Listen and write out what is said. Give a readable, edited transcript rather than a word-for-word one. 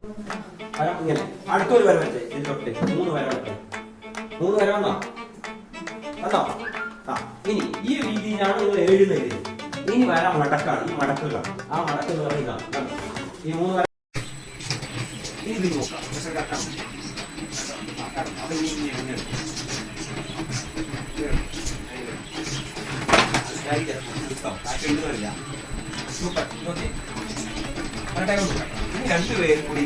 ഇങ്ങനെ അടുത്തൊരു വര വെച്ചേ ഇതിലൊട്ട് 3 വര വെച്ചേ 3 വര വന്നോ വന്നോ ആ ഇനി ഈ രീതിയിലാണ് നിങ്ങൾ എഴുതുന്നത് ഇനി വര മടക്കാണ് ഈ മടക്കുക ആ മടക്ക് എന്ന് പറയുന്നതാണ് ഈ 3 വര ഇത് നോക്കാം സൂപ്പർ ഓക്കെ രണ്ടുപേരും കൂടി